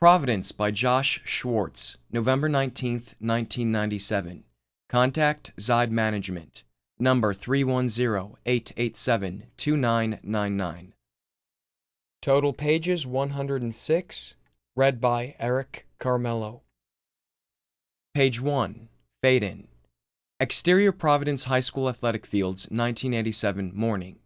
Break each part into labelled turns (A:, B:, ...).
A: Providence by Josh Schwartz, November 19th, 1997. Contact Zide Management, number 310-887-2999. Total pages 106, read by Eric Carmelo. Page 1, Fade In. Exterior Providence High School Athletic Fields, 1987, morning.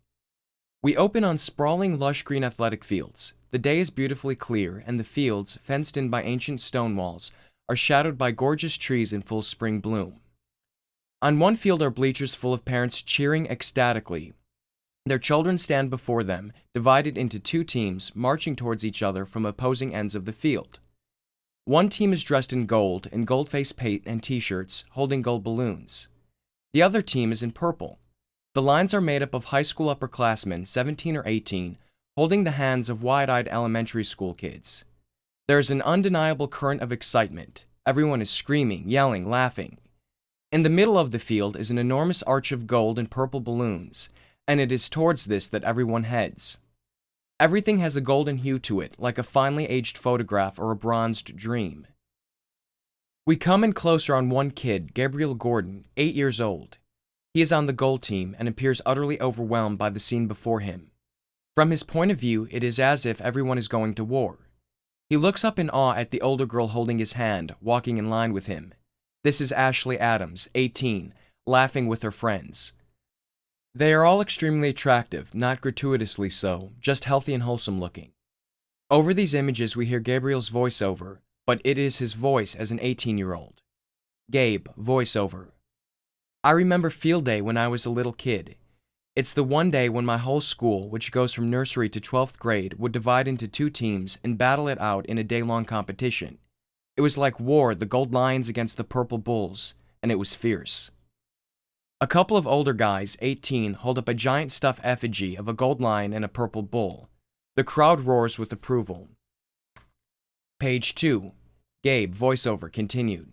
A: We open on sprawling, lush green athletic fields. The day is beautifully clear, and the fields, fenced in by ancient stone walls, are shadowed by gorgeous trees in full spring bloom. On one field are bleachers full of parents cheering ecstatically. Their children stand before them, divided into two teams, marching towards each other from opposing ends of the field. One team is dressed in gold-face paint and t-shirts, holding gold balloons. The other team is in purple. The lines are made up of high school upperclassmen, 17 or 18, holding the hands of wide-eyed elementary school kids. There is an undeniable current of excitement. Everyone is screaming, yelling, laughing. In the middle of the field is an enormous arch of gold and purple balloons, and it is towards this that everyone heads. Everything has a golden hue to it, like a finely aged photograph or a bronzed dream. We come in closer on one kid, Gabriel Gordon, 8 years old. He is on the gold team and appears utterly overwhelmed by the scene before him. From his point of view, it is as if everyone is going to war. He looks up in awe at the older girl holding his hand, walking in line with him. This is Ashley Adams, 18, laughing with her friends. They are all extremely attractive, not gratuitously so, just healthy and wholesome looking. Over these images we hear Gabriel's voiceover, but it is his voice as an 18-year-old. Gabe, voiceover. I remember field day when I was a little kid. It's the one day when my whole school, which goes from nursery to 12th grade, would divide into two teams and battle it out in a day-long competition. It was like war, the gold lions against the purple bulls, and it was fierce. A couple of older guys, 18, hold up a giant stuffed effigy of a gold lion and a purple bull. The crowd roars with approval. Page 2. Gabe, voiceover, continued.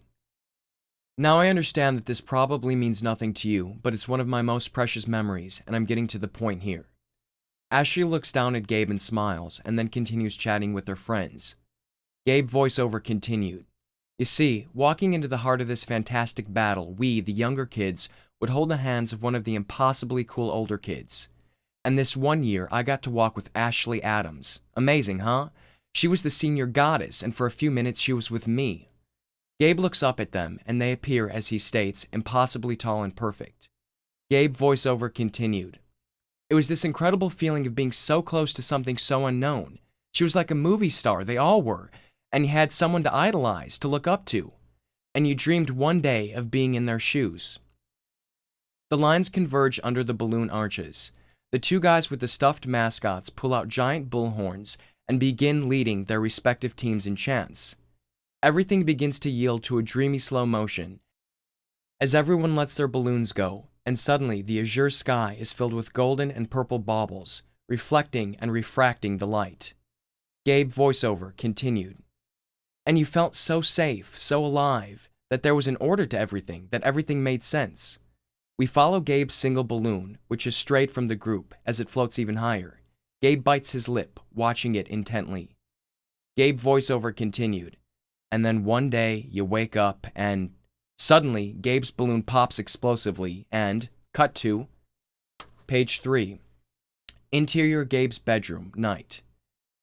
A: Now I understand that this probably means nothing to you, but it's one of my most precious memories, and I'm getting to the point here. Ashley looks down at Gabe and smiles, and then continues chatting with her friends. Gabe, voiceover, continued. You see, walking into the heart of this fantastic battle, we, the younger kids, would hold the hands of one of the impossibly cool older kids. And this one year, I got to walk with Ashley Adams. Amazing, huh? She was the senior goddess, and for a few minutes she was with me. Gabe looks up at them, and they appear, as he states, impossibly tall and perfect. Gabe, voiceover, continued. It was this incredible feeling of being so close to something so unknown. She was like a movie star, they all were, and you had someone to idolize, to look up to. And you dreamed one day of being in their shoes. The lines converge under the balloon arches. The two guys with the stuffed mascots pull out giant bullhorns and begin leading their respective teams in chants. Everything begins to yield to a dreamy slow motion as everyone lets their balloons go, and suddenly the azure sky is filled with golden and purple baubles, reflecting and refracting the light. Gabe, voiceover, continued. And you felt so safe, so alive, that there was an order to everything, that everything made sense. We follow Gabe's single balloon, which is strayed from the group, as it floats even higher. Gabe bites his lip, watching it intently. Gabe, voiceover, continued. And then one day, you wake up and... Suddenly, Gabe's balloon pops explosively, and... Cut to... Page 3. Interior Gabe's bedroom, night.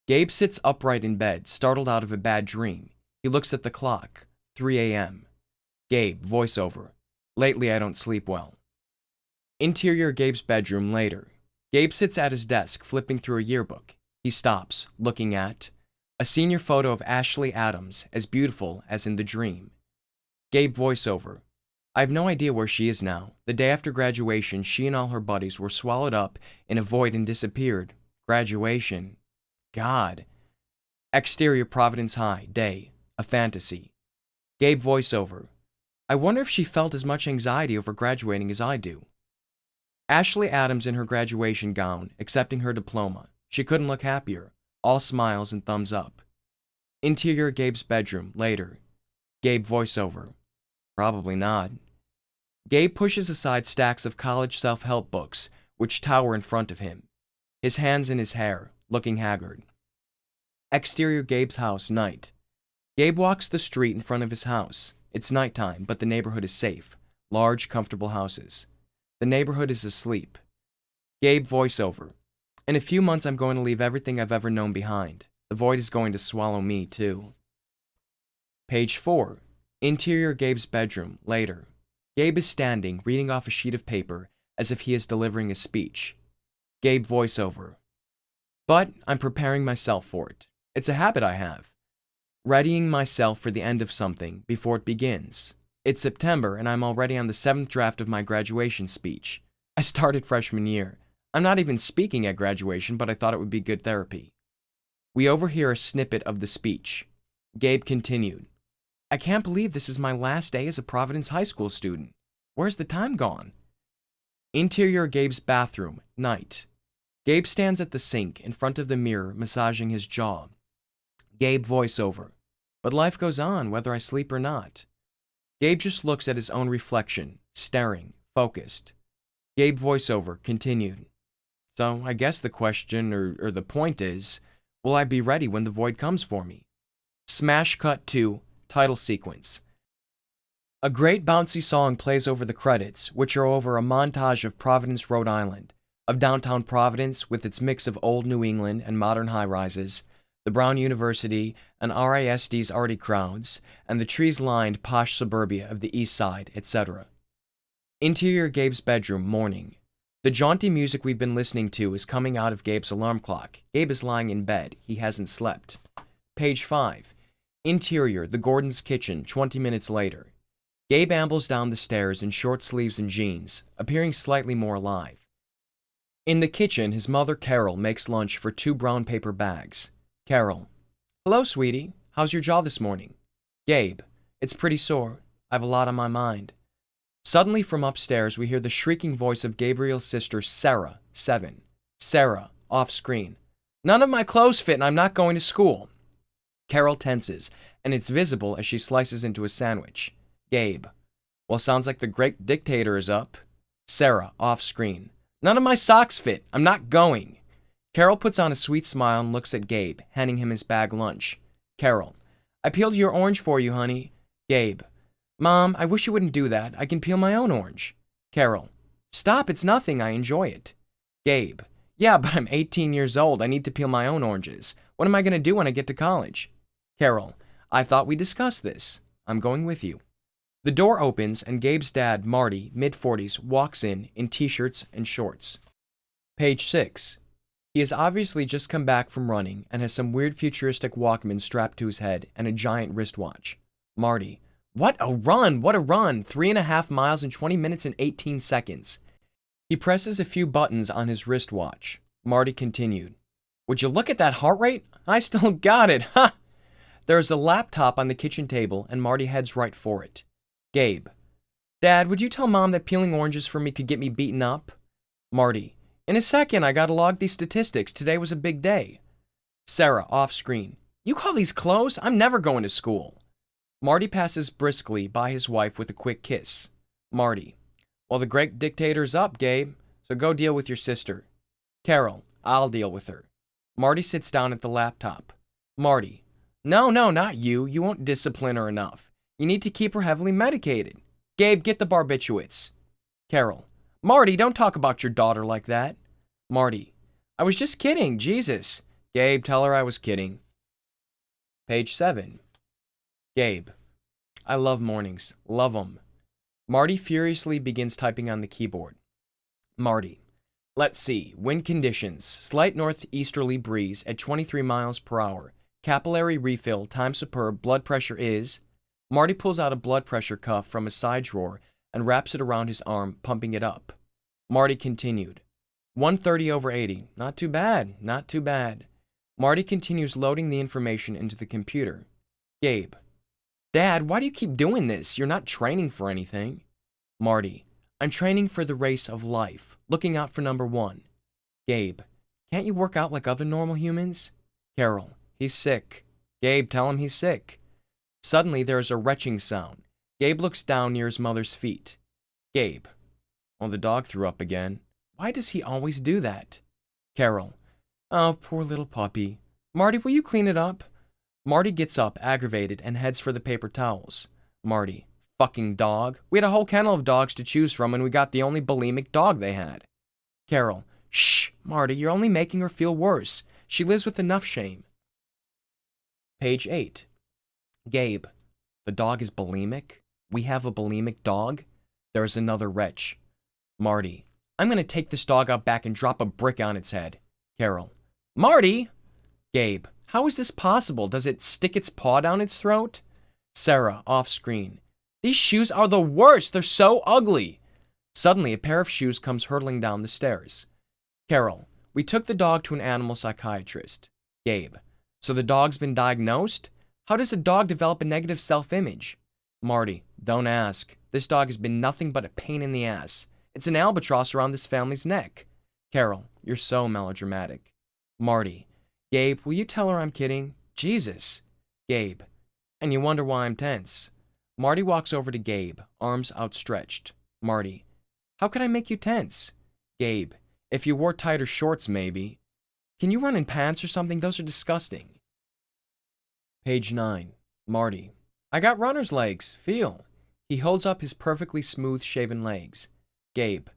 A: Gabe sits upright in bed, startled out of a bad dream. He looks at the clock. 3 a.m. Gabe, voiceover. Lately I don't sleep well. Interior Gabe's bedroom, later. Gabe sits at his desk, flipping through a yearbook. He stops, looking at a senior photo of Ashley Adams, as beautiful as in the dream. Gabe, voiceover. I have no idea where she is now. The day after graduation, she and all her buddies were swallowed up in a void and disappeared. Graduation. God. Exterior Providence High, day. A fantasy. Gabe, voiceover. I wonder if she felt as much anxiety over graduating as I do. Ashley Adams in her graduation gown, accepting her diploma. She couldn't look happier. All smiles and thumbs up. Interior Gabe's bedroom, later. Gabe, voiceover. Probably not. Gabe pushes aside stacks of college self-help books, which tower in front of him. His hands in his hair, looking haggard. Exterior Gabe's house, night. Gabe walks the street in front of his house. It's nighttime, but the neighborhood is safe. Large, comfortable houses. The neighborhood is asleep. Gabe voiceover. In a few months, I'm going to leave everything I've ever known behind. The void is going to swallow me, too. Page 4. Interior Gabe's bedroom, later. Gabe is standing, reading off a sheet of paper, as if he is delivering a speech. Gabe voiceover. But I'm preparing myself for it. It's a habit I have. Readying myself for the end of something before it begins. It's September, and I'm already on the 7th draft of my graduation speech. I started freshman year. I'm not even speaking at graduation, but I thought it would be good therapy. We overhear a snippet of the speech. Gabe continued. I can't believe this is my last day as a Providence high school student. Where's the time gone? Interior Gabe's bathroom, night. Gabe stands at the sink in front of the mirror, massaging his jaw. Gabe voiceover. But life goes on, whether I sleep or not. Gabe just looks at his own reflection, staring, focused. Gabe voiceover, continued. So I guess the question, or the point is, will I be ready when the void comes for me? Smash cut to title sequence. A great bouncy song plays over the credits, which are over a montage of Providence, Rhode Island, of downtown Providence with its mix of old New England and modern high-rises, the Brown University and RISD's arty crowds, and the trees-lined posh suburbia of the east side, etc. Interior Gabe's bedroom, morning. The jaunty music we've been listening to is coming out of Gabe's alarm clock. Gabe is lying in bed. He hasn't slept. Page 5. Interior, the Gordons' kitchen, 20 minutes later. Gabe ambles down the stairs in short sleeves and jeans, appearing slightly more alive. In the kitchen, his mother, Carol, makes lunch for 2 brown paper bags. Carol. Hello, sweetie. How's your jaw this morning? Gabe. It's pretty sore. I've a lot on my mind. Suddenly from upstairs, we hear the shrieking voice of Gabriel's sister, Sarah, 7. Sarah, off screen. None of my clothes fit and I'm not going to school. Carol tenses, and it's visible as she slices into a sandwich. Gabe. Well, sounds like the great dictator is up. Sarah, off screen. None of my socks fit. I'm not going. Carol puts on a sweet smile and looks at Gabe, handing him his bag lunch. Carol. I peeled your orange for you, honey. Gabe. Mom, I wish you wouldn't do that. I can peel my own orange. Carol. Stop, it's nothing. I enjoy it. Gabe. Yeah, but I'm 18 years old. I need to peel my own oranges. What am I going to do when I get to college? Carol. I thought we discussed this. I'm going with you. The door opens and Gabe's dad, Marty, mid-40s, walks in t-shirts and shorts. Page 6. He has obviously just come back from running and has some weird futuristic Walkman strapped to his head and a giant wristwatch. Marty. What a run! What a run! 3.5 miles in 20 minutes and 18 seconds. He presses a few buttons on his wristwatch. Marty continued. Would you look at that heart rate? I still got it, ha! There's a laptop on the kitchen table and Marty heads right for it. Gabe. Dad, would you tell Mom that peeling oranges for me could get me beaten up? Marty. In a second, I gotta log these statistics. Today was a big day. Sarah, off screen. You call these close? I'm never going to school. Marty passes briskly by his wife with a quick kiss. Marty. Well, the great dictator's up, Gabe, so go deal with your sister. Carol. I'll deal with her. Marty sits down at the laptop. Marty. No, not you. You won't discipline her enough. You need to keep her heavily medicated. Gabe, get the barbiturates. Carol. Marty, don't talk about your daughter like that. Marty. I was just kidding, Jesus. Gabe, tell her I was kidding. Page 7. Gabe. I love mornings. Love 'em. Marty furiously begins typing on the keyboard. Marty. Let's see. Wind conditions. Slight northeasterly breeze at 23 miles per hour. Capillary refill. Time superb. Blood pressure is... Marty pulls out a blood pressure cuff from a side drawer and wraps it around his arm, pumping it up. Marty continued. 130/80. Not too bad. Not too bad. Marty continues loading the information into the computer. Gabe. Dad, why do you keep doing this? You're not training for anything. Marty. I'm training for the race of life, looking out for number 1. Gabe. Can't you work out like other normal humans? Carol. He's sick. Gabe, tell him he's sick. Suddenly there is a retching sound. Gabe looks down near his mother's feet. Gabe. Oh, the dog threw up again. Why does he always do that? Carol. Oh, poor little puppy. Marty, will you clean it up? Marty gets up, aggravated, and heads for the paper towels. Marty, fucking dog. We had a whole kennel of dogs to choose from, and we got the only bulimic dog they had. Carol, shh, Marty, you're only making her feel worse. She lives with enough shame. Page 8. Gabe, the dog is bulimic? We have a bulimic dog? There is another wretch. Marty, I'm gonna take this dog out back and drop a brick on its head. Carol, Marty! Gabe, how is this possible? Does it stick its paw down its throat? Sarah, off screen. These shoes are the worst. They're so ugly. Suddenly, a pair of shoes comes hurtling down the stairs. Carol, we took the dog to an animal psychiatrist. Gabe, so the dog's been diagnosed? How does a dog develop a negative self-image? Marty, don't ask. This dog has been nothing but a pain in the ass. It's an albatross around this family's neck. Carol, you're so melodramatic. Marty, Gabe, will you tell her I'm kidding? Jesus. Gabe, and you wonder why I'm tense. Marty walks over to Gabe, arms outstretched. Marty, how could I make you tense? Gabe, if you wore tighter shorts, maybe. Can you run in pants or something? Those are disgusting. Page 9. Marty, I got runner's legs. Feel. He holds up his perfectly smooth shaven legs. Gabe,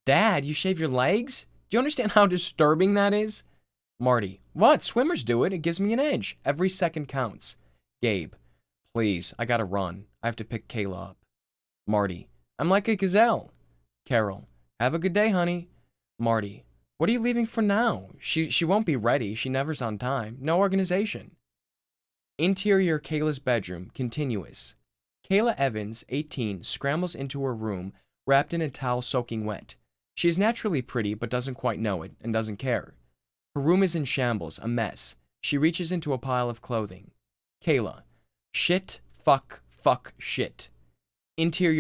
A: Dad, you shave your legs? Do you understand how disturbing that is? Marty, what? Swimmers do it. It gives me an edge. Every second counts. Gabe, please, I gotta run. I have to pick Kayla up. Marty, I'm like a gazelle. Carol, have a good day, honey. Marty, what are you leaving for now? She won't be ready. She never's on time. No organization. Interior Kayla's bedroom, continuous. Kayla Evans, 18, scrambles into her room, wrapped in a towel soaking wet. She is naturally pretty, but doesn't quite know it, and doesn't care. Her room is in shambles, a mess. She reaches into a pile of clothing. Kayla, shit, fuck, shit. Interior